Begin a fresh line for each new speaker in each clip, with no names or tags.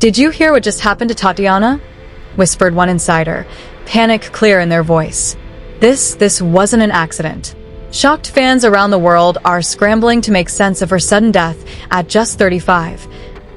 "Did you hear what just happened to Tatiana?" whispered one insider, panic clear in their voice. This wasn't an accident. Shocked fans around the world are scrambling to make sense of her sudden death at just 35.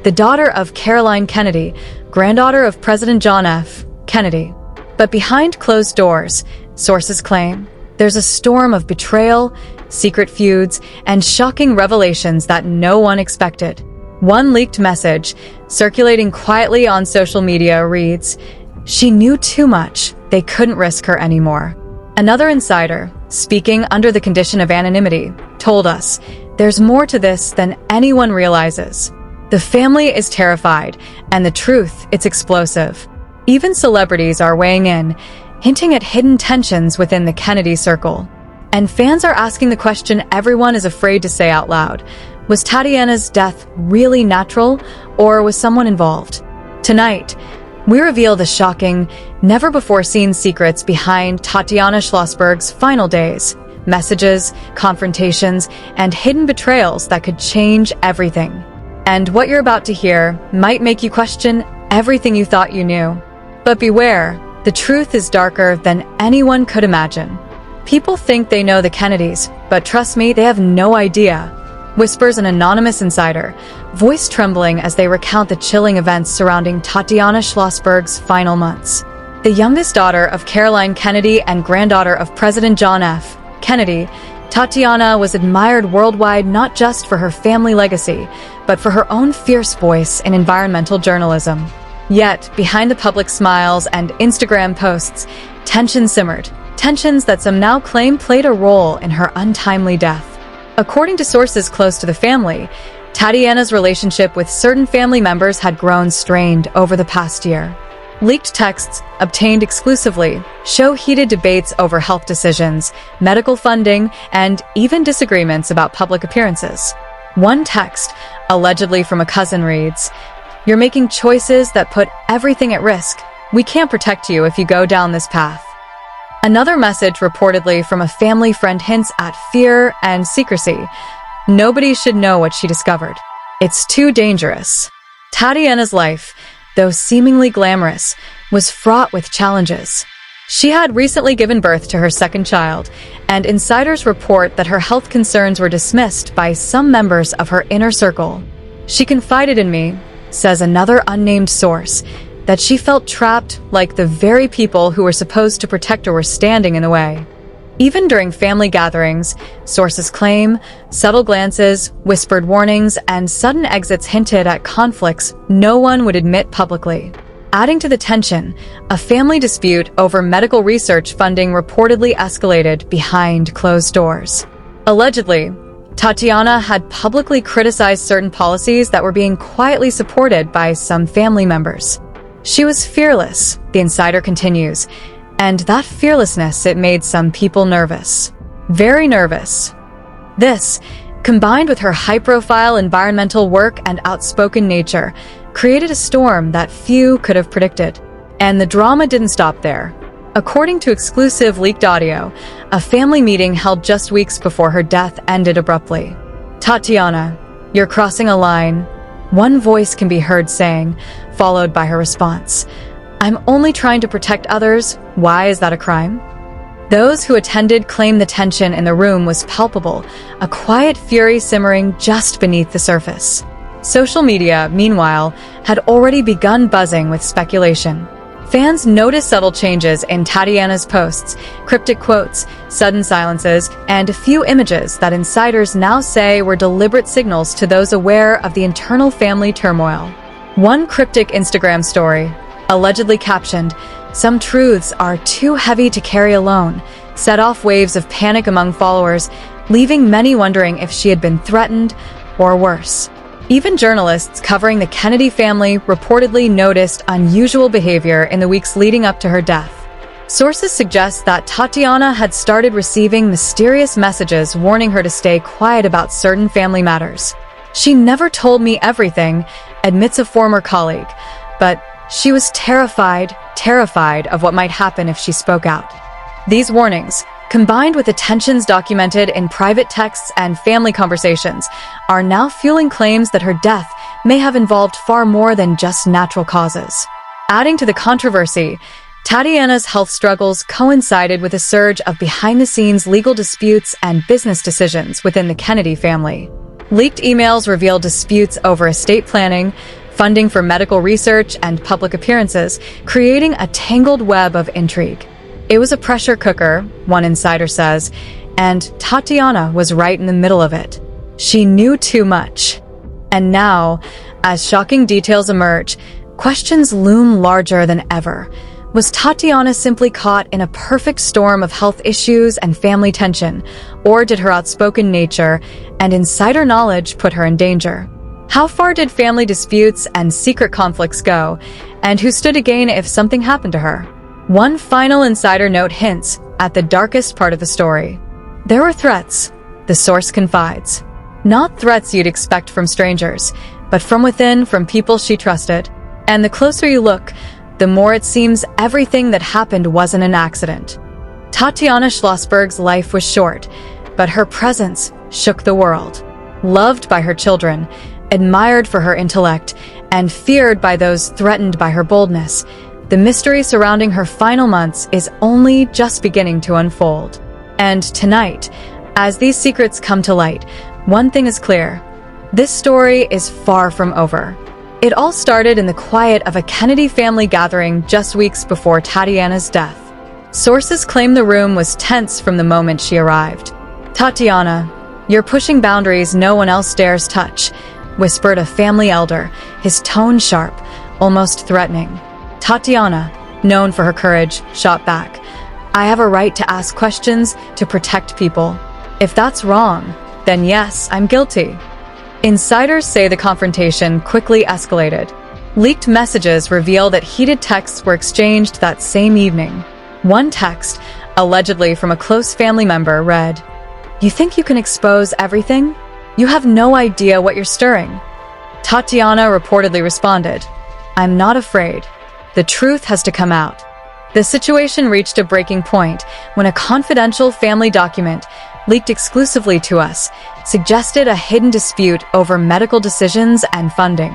The daughter of Caroline Kennedy, granddaughter of President John F. Kennedy. But behind closed doors, sources claim, there's a storm of betrayal, secret feuds, and shocking revelations that no one expected. One leaked message, circulating quietly on social media, reads, "She knew too much. They couldn't risk her anymore." Another insider, speaking under the condition of anonymity, told us, "There's more to this than anyone realizes." The family is terrified, and the truth, it's explosive. Even celebrities are weighing in, hinting at hidden tensions within the Kennedy circle. And fans are asking the question everyone is afraid to say out loud. Was Tatiana's death really natural, or was someone involved? Tonight, we reveal the shocking, never-before-seen secrets behind Tatiana Schlossberg's final days, messages, confrontations, and hidden betrayals that could change everything. And what you're about to hear might make you question everything you thought you knew. But beware, the truth is darker than anyone could imagine. People think they know the Kennedys, but trust me, they have no idea, whispers an anonymous insider, voice trembling as they recount the chilling events surrounding Tatiana Schlossberg's final months. The youngest daughter of Caroline Kennedy and granddaughter of President John F. Kennedy, Tatiana was admired worldwide not just for her family legacy, but for her own fierce voice in environmental journalism. Yet, behind the public smiles and Instagram posts, tension simmered, tensions that some now claim played a role in her untimely death. According to sources close to the family, Tatiana's relationship with certain family members had grown strained over the past year. Leaked texts, obtained exclusively, show heated debates over health decisions, medical funding, and even disagreements about public appearances. One text, allegedly from a cousin, reads, "You're making choices that put everything at risk. We can't protect you if you go down this path." Another message, reportedly from a family friend, hints at fear and secrecy. Nobody should know what she discovered. It's too dangerous. Tatiana's life, though seemingly glamorous, was fraught with challenges. She had recently given birth to her second child, and insiders report that her health concerns were dismissed by some members of her inner circle. "She confided in me," says another unnamed source, "that she felt trapped, like the very people who were supposed to protect her were standing in the way." Even during family gatherings, sources claim, subtle glances, whispered warnings, and sudden exits hinted at conflicts no one would admit publicly. Adding to the tension, a family dispute over medical research funding reportedly escalated behind closed doors. Allegedly, Tatiana had publicly criticized certain policies that were being quietly supported by some family members. She was fearless, the insider continues, and that fearlessness, it made some people nervous. Very nervous. This, combined with her high-profile environmental work and outspoken nature, created a storm that few could have predicted. And the drama didn't stop there. According to exclusive leaked audio, a family meeting held just weeks before her death ended abruptly. "Tatiana, you're crossing a line," one voice can be heard saying, followed by her response, "I'm only trying to protect others. Why is that a crime?" Those who attended claim the tension in the room was palpable, a quiet fury simmering just beneath the surface. Social media, meanwhile, had already begun buzzing with speculation. Fans noticed subtle changes in Tatiana's posts, cryptic quotes, sudden silences, and a few images that insiders now say were deliberate signals to those aware of the internal family turmoil. One cryptic Instagram story, allegedly captioned, "Some truths are too heavy to carry alone," set off waves of panic among followers, leaving many wondering if she had been threatened or worse. Even journalists covering the Kennedy family reportedly noticed unusual behavior in the weeks leading up to her death. Sources suggest that Tatiana had started receiving mysterious messages warning her to stay quiet about certain family matters. "She never told me everything," admits a former colleague, but she was terrified of what might happen if she spoke out. These warnings, combined with the tensions documented in private texts and family conversations, are now fueling claims that her death may have involved far more than just natural causes. Adding to the controversy, Tatiana's health struggles coincided with a surge of behind-the-scenes legal disputes and business decisions within the Kennedy family. Leaked emails revealed disputes over estate planning, funding for medical research, and public appearances, creating a tangled web of intrigue. It was a pressure cooker, one insider says, and Tatiana was right in the middle of it. She knew too much. And now, as shocking details emerge, questions loom larger than ever. Was Tatiana simply caught in a perfect storm of health issues and family tension, or did her outspoken nature and insider knowledge put her in danger? How far did family disputes and secret conflicts go, and who stood to gain if something happened to her? One final insider note hints at the darkest part of the story. There were threats, the source confides. Not threats you'd expect from strangers, but from within, from people she trusted. And the closer you look, the more it seems everything that happened wasn't an accident. Tatiana Schlossberg's life was short, but her presence shook the world. Loved by her children, admired for her intellect, and feared by those threatened by her boldness, the mystery surrounding her final months is only just beginning to unfold. And tonight, as these secrets come to light, one thing is clear. This story is far from over. It all started in the quiet of a Kennedy family gathering just weeks before Tatiana's death. Sources claim the room was tense from the moment she arrived. "Tatiana, you're pushing boundaries no one else dares touch," whispered a family elder, his tone sharp, almost threatening. Tatiana, known for her courage, shot back. "I have a right to ask questions to protect people. If that's wrong, then yes, I'm guilty." Insiders say the confrontation quickly escalated. Leaked messages reveal that heated texts were exchanged that same evening. One text, allegedly from a close family member, read, "You think you can expose everything? You have no idea what you're stirring." Tatiana reportedly responded, "I'm not afraid. The truth has to come out." The situation reached a breaking point when a confidential family document, leaked exclusively to us, suggested a hidden dispute over medical decisions and funding.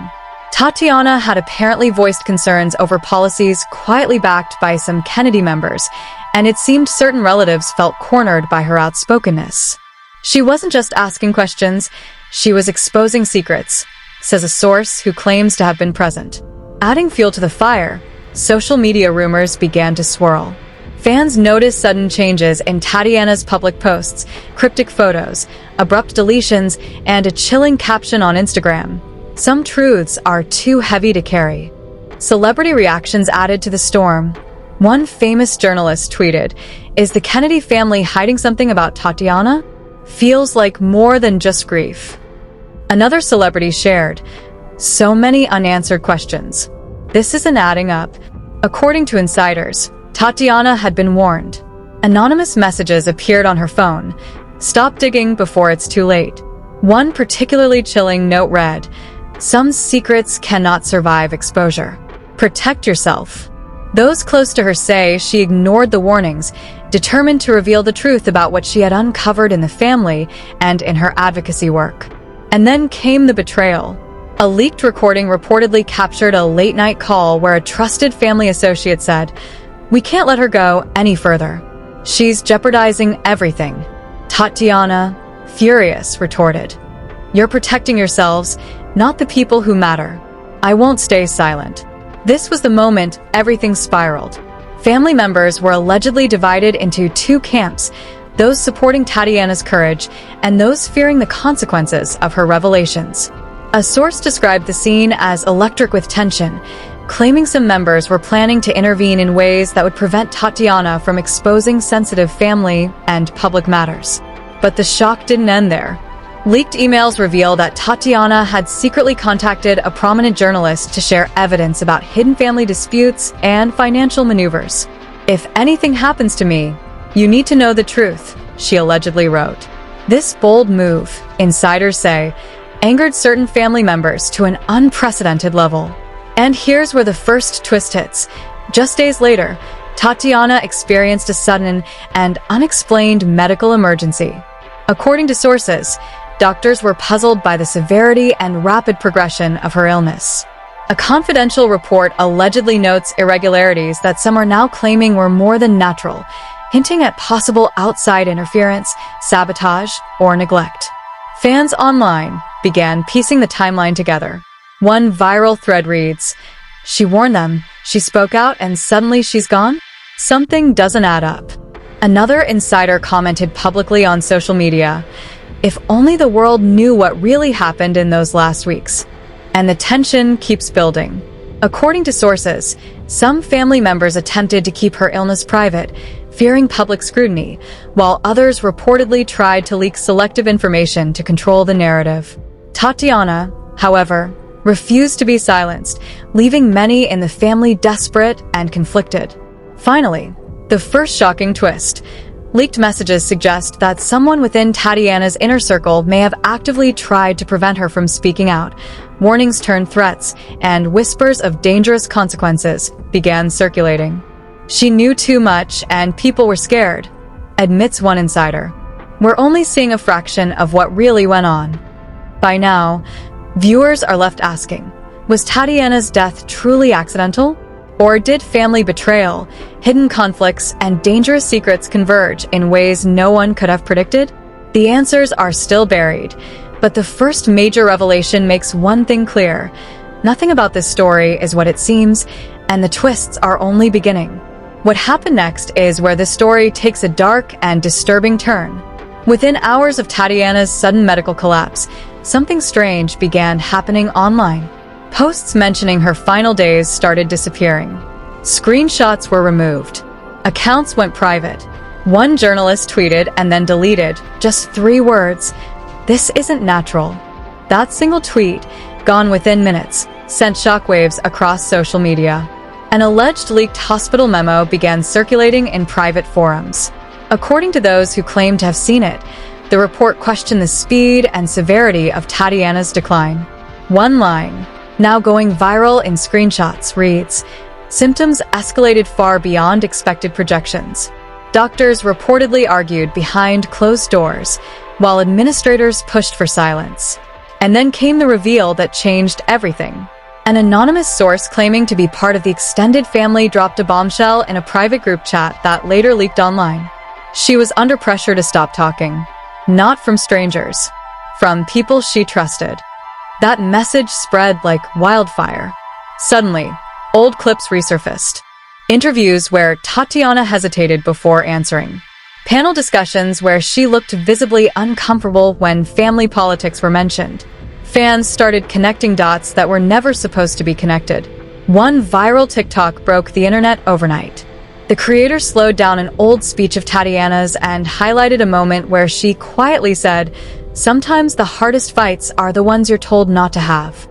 Tatiana had apparently voiced concerns over policies quietly backed by some Kennedy members, and it seemed certain relatives felt cornered by her outspokenness. She wasn't just asking questions, she was exposing secrets, says a source who claims to have been present. Adding fuel to the fire, social media rumors began to swirl. Fans noticed sudden changes in Tatiana's public posts, cryptic photos, abrupt deletions, and a chilling caption on Instagram. Some truths are too heavy to carry. Celebrity reactions added to the storm. One famous journalist tweeted, "Is the Kennedy family hiding something about Tatiana? Feels like more than just grief." Another celebrity shared, "So many unanswered questions. This isn't adding up." According to insiders, Tatiana had been warned. Anonymous messages appeared on her phone. "Stop digging before it's too late." One particularly chilling note read, "Some secrets cannot survive exposure. Protect yourself." Those close to her say she ignored the warnings, determined to reveal the truth about what she had uncovered in the family and in her advocacy work. And then came the betrayal. A leaked recording reportedly captured a late-night call where a trusted family associate said, "We can't let her go any further. She's jeopardizing everything." Tatiana, furious, retorted, "You're protecting yourselves, not the people who matter. I won't stay silent." This was the moment everything spiraled. Family members were allegedly divided into two camps, those supporting Tatiana's courage and those fearing the consequences of her revelations. A source described the scene as electric with tension, claiming some members were planning to intervene in ways that would prevent Tatiana from exposing sensitive family and public matters. But the shock didn't end there. Leaked emails reveal that Tatiana had secretly contacted a prominent journalist to share evidence about hidden family disputes and financial maneuvers. "If anything happens to me, you need to know the truth," she allegedly wrote. This bold move, insiders say, angered certain family members to an unprecedented level. And here's where the first twist hits. Just days later, Tatiana experienced a sudden and unexplained medical emergency. According to sources, Doctors were puzzled by the severity and rapid progression of her illness. A confidential report allegedly notes irregularities that some are now claiming were more than natural, hinting at possible outside interference, sabotage, or neglect. Fans online began piecing the timeline together. One viral thread reads, "She warned them, she spoke out, and suddenly she's gone? Something doesn't add up." Another insider commented publicly on social media, "If only the world knew what really happened in those last weeks." And the tension keeps building. According to sources, some family members attempted to keep her illness private, fearing public scrutiny, while others reportedly tried to leak selective information to control the narrative. Tatiana, however, refused to be silenced, leaving many in the family desperate and conflicted. Finally, the first shocking twist. Leaked messages suggest that someone within Tatiana's inner circle may have actively tried to prevent her from speaking out. Warnings turned threats, and whispers of dangerous consequences began circulating. "She knew too much, and people were scared," admits one insider. "We're only seeing a fraction of what really went on." By now, viewers are left asking, was Tatiana's death truly accidental? Or did family betrayal, hidden conflicts, and dangerous secrets converge in ways no one could have predicted? The answers are still buried, but the first major revelation makes one thing clear. Nothing about this story is what it seems, and the twists are only beginning. What happened next is where the story takes a dark and disturbing turn. Within hours of Tatiana's sudden medical collapse, something strange began happening online. Posts mentioning her final days started disappearing. Screenshots were removed. Accounts went private. One journalist tweeted and then deleted just 3 words, "This isn't natural." That single tweet, gone within minutes, sent shockwaves across social media. An alleged leaked hospital memo began circulating in private forums. According to those who claimed to have seen it, the report questioned the speed and severity of Tatiana's decline. One line, now going viral in screenshots, reads, "Symptoms escalated far beyond expected projections." Doctors reportedly argued behind closed doors, while administrators pushed for silence. And then came the reveal that changed everything. An anonymous source claiming to be part of the extended family dropped a bombshell in a private group chat that later leaked online. She was under pressure to stop talking. Not from strangers, from people she trusted. That message spread like wildfire. Suddenly, old clips resurfaced. Interviews where Tatiana hesitated before answering. Panel discussions where she looked visibly uncomfortable when family politics were mentioned. Fans started connecting dots that were never supposed to be connected. One viral TikTok broke the internet overnight. The creator slowed down an old speech of Tatiana's and highlighted a moment where she quietly said, "Sometimes the hardest fights are the ones you're told not to have."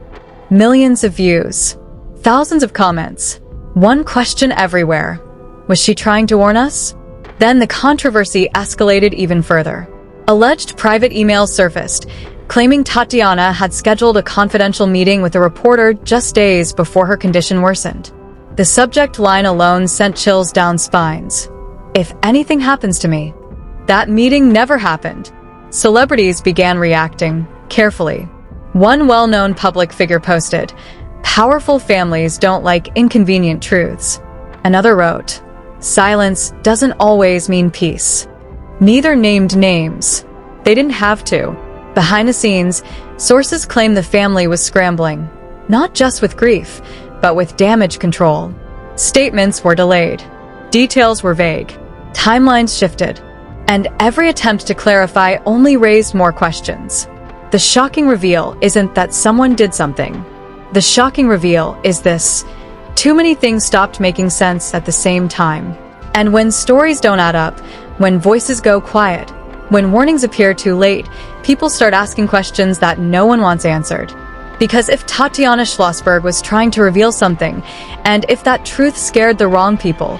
Millions of views. Thousands of comments. One question everywhere. Was she trying to warn us? Then the controversy escalated even further. Alleged private emails surfaced, claiming Tatiana had scheduled a confidential meeting with a reporter just days before her condition worsened. The subject line alone sent chills down spines. "If anything happens to me." That meeting never happened. Celebrities began reacting, carefully. One well-known public figure posted, "Powerful families don't like inconvenient truths." Another wrote, "Silence doesn't always mean peace." Neither named names. They didn't have to. Behind the scenes, sources claim the family was scrambling, not just with grief, but with damage control. Statements were delayed. Details were vague. Timelines shifted. And every attempt to clarify only raised more questions. The shocking reveal isn't that someone did something. The shocking reveal is this: too many things stopped making sense at the same time. And when stories don't add up, when voices go quiet, when warnings appear too late, people start asking questions that no one wants answered. Because if Tatiana Schlossberg was trying to reveal something, and if that truth scared the wrong people,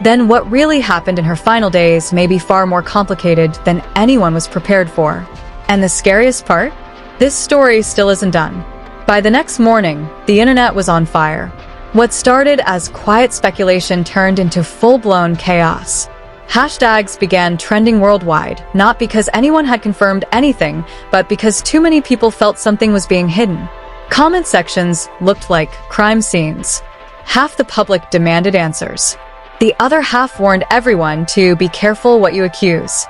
then what really happened in her final days may be far more complicated than anyone was prepared for. And the scariest part? This story still isn't done. By the next morning, the internet was on fire. What started as quiet speculation turned into full-blown chaos. Hashtags began trending worldwide, not because anyone had confirmed anything, but because too many people felt something was being hidden. Comment sections looked like crime scenes. Half the public demanded answers. The other half warned everyone to be careful what you accuse.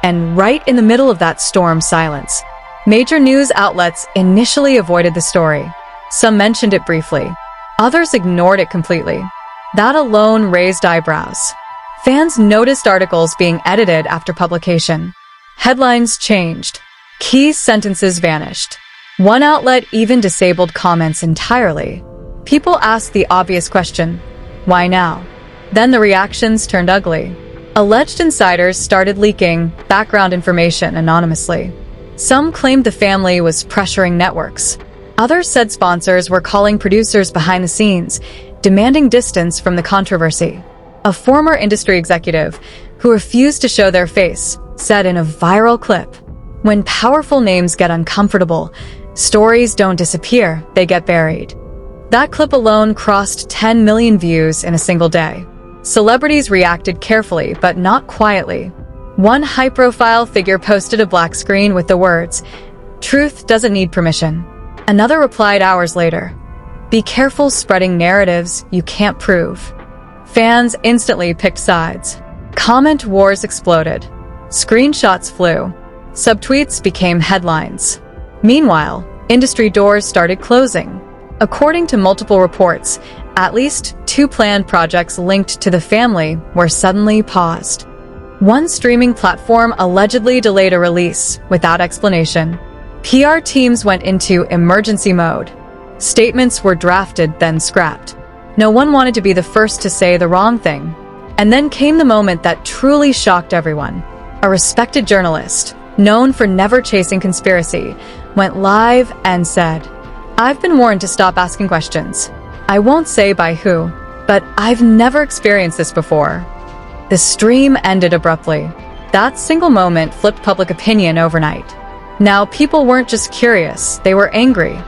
And right in the middle of that storm silence, major news outlets initially avoided the story. Some mentioned it briefly. Others ignored it completely. That alone raised eyebrows. Fans noticed articles being edited after publication. Headlines changed. Key sentences vanished. One outlet even disabled comments entirely. People asked the obvious question, why now? Then the reactions turned ugly. Alleged insiders started leaking background information anonymously. Some claimed the family was pressuring networks. Others said sponsors were calling producers behind the scenes, demanding distance from the controversy. A former industry executive, who refused to show their face, said in a viral clip, "When powerful names get uncomfortable, stories don't disappear, they get buried." That clip alone crossed 10 million views in a single day. Celebrities reacted carefully, but not quietly. One high-profile figure posted a black screen with the words, "Truth doesn't need permission." Another replied hours later, "Be careful spreading narratives you can't prove." Fans instantly picked sides. Comment wars exploded. Screenshots flew. Subtweets became headlines. Meanwhile, industry doors started closing. According to multiple reports, at least 2 planned projects linked to the family were suddenly paused. One streaming platform allegedly delayed a release without explanation. PR teams went into emergency mode. Statements were drafted, then scrapped. No one wanted to be the first to say the wrong thing. And then came the moment that truly shocked everyone. A respected journalist, known for never chasing conspiracy, went live and said, "I've been warned to stop asking questions. I won't say by who, but I've never experienced this before." The stream ended abruptly. That single moment flipped public opinion overnight. Now people weren't just curious, they were angry.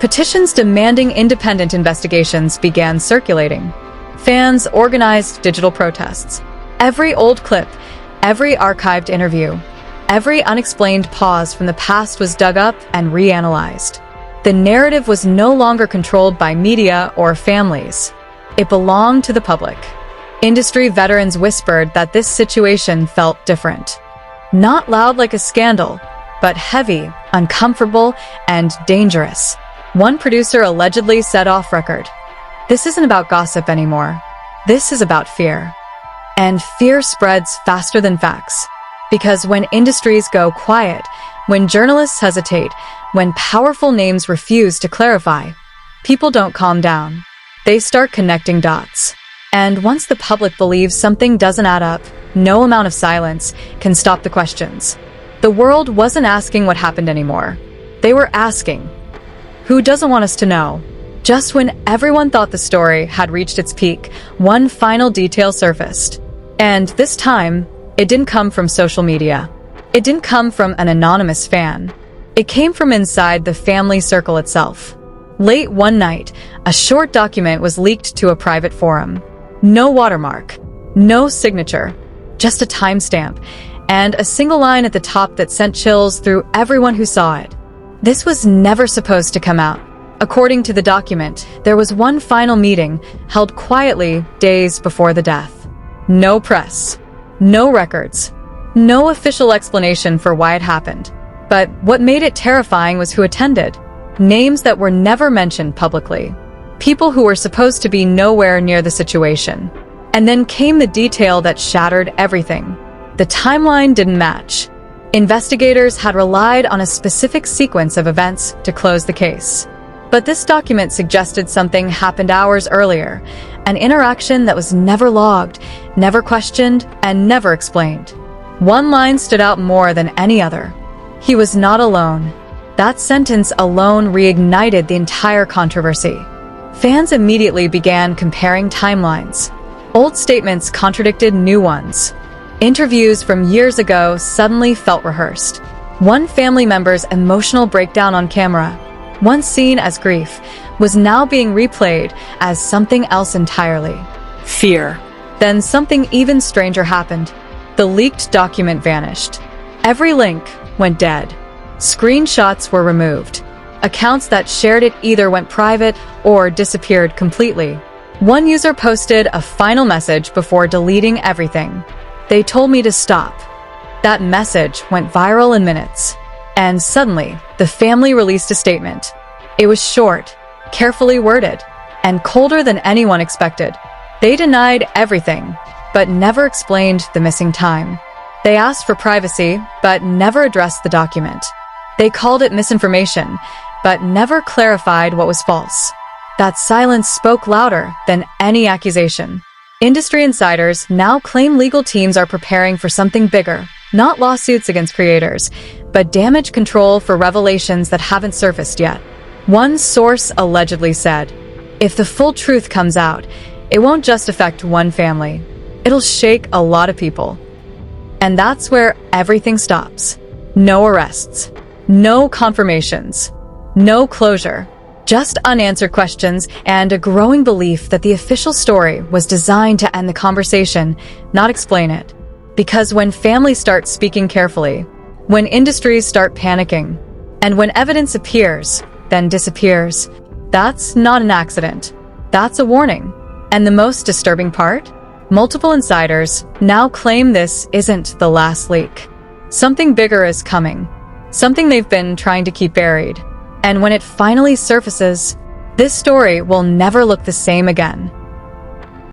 Petitions demanding independent investigations began circulating. Fans organized digital protests. Every old clip, every archived interview, every unexplained pause from the past was dug up and reanalyzed. The narrative was no longer controlled by media or families. It belonged to the public. Industry veterans whispered that this situation felt different. Not loud like a scandal, but heavy, uncomfortable, and dangerous. One producer allegedly said off record, "This isn't about gossip anymore. This is about fear." And fear spreads faster than facts. Because when industries go quiet, when journalists hesitate, when powerful names refuse to clarify, people don't calm down. They start connecting dots. And once the public believes something doesn't add up, no amount of silence can stop the questions. The world wasn't asking what happened anymore. They were asking, who doesn't want us to know? Just when everyone thought the story had reached its peak, one final detail surfaced. And this time, it didn't come from social media. It didn't come from an anonymous fan. It came from inside the family circle itself. Late one night, a short document was leaked to a private forum. No watermark, no signature, just a timestamp, and a single line at the top that sent chills through everyone who saw it. This was never supposed to come out. According to the document, there was one final meeting held quietly days before the death. No press, no records, no official explanation for why it happened. But what made it terrifying was who attended. Names that were never mentioned publicly. People who were supposed to be nowhere near the situation. And then came the detail that shattered everything. The timeline didn't match. Investigators had relied on a specific sequence of events to close the case. But this document suggested something happened hours earlier, an interaction that was never logged, never questioned, and never explained. One line stood out more than any other. He was not alone. That sentence alone reignited the entire controversy. Fans immediately began comparing timelines. Old statements contradicted new ones. Interviews from years ago suddenly felt rehearsed. One family member's emotional breakdown on camera, once seen as grief, was now being replayed as something else entirely. Fear. Then something even stranger happened. The leaked document vanished. Every link went dead. Screenshots were removed. Accounts that shared it either went private or disappeared completely. One user posted a final message before deleting everything. "They told me to stop." That message went viral in minutes. And suddenly, the family released a statement. It was short, carefully worded, and colder than anyone expected. They denied everything, but never explained the missing time. They asked for privacy, but never addressed the document. They called it misinformation, but never clarified what was false. That silence spoke louder than any accusation. Industry insiders now claim legal teams are preparing for something bigger, not lawsuits against creators, but damage control for revelations that haven't surfaced yet. One source allegedly said, "If the full truth comes out, it won't just affect one family. It'll shake a lot of people." And that's where everything stops. No arrests, no confirmations, no closure, just unanswered questions and a growing belief that the official story was designed to end the conversation, not explain it. Because when families start speaking carefully, when industries start panicking, and when evidence appears, then disappears, that's not an accident. That's a warning. And the most disturbing part? Multiple insiders now claim this isn't the last leak. Something bigger is coming. Something they've been trying to keep buried. And when it finally surfaces, this story will never look the same again.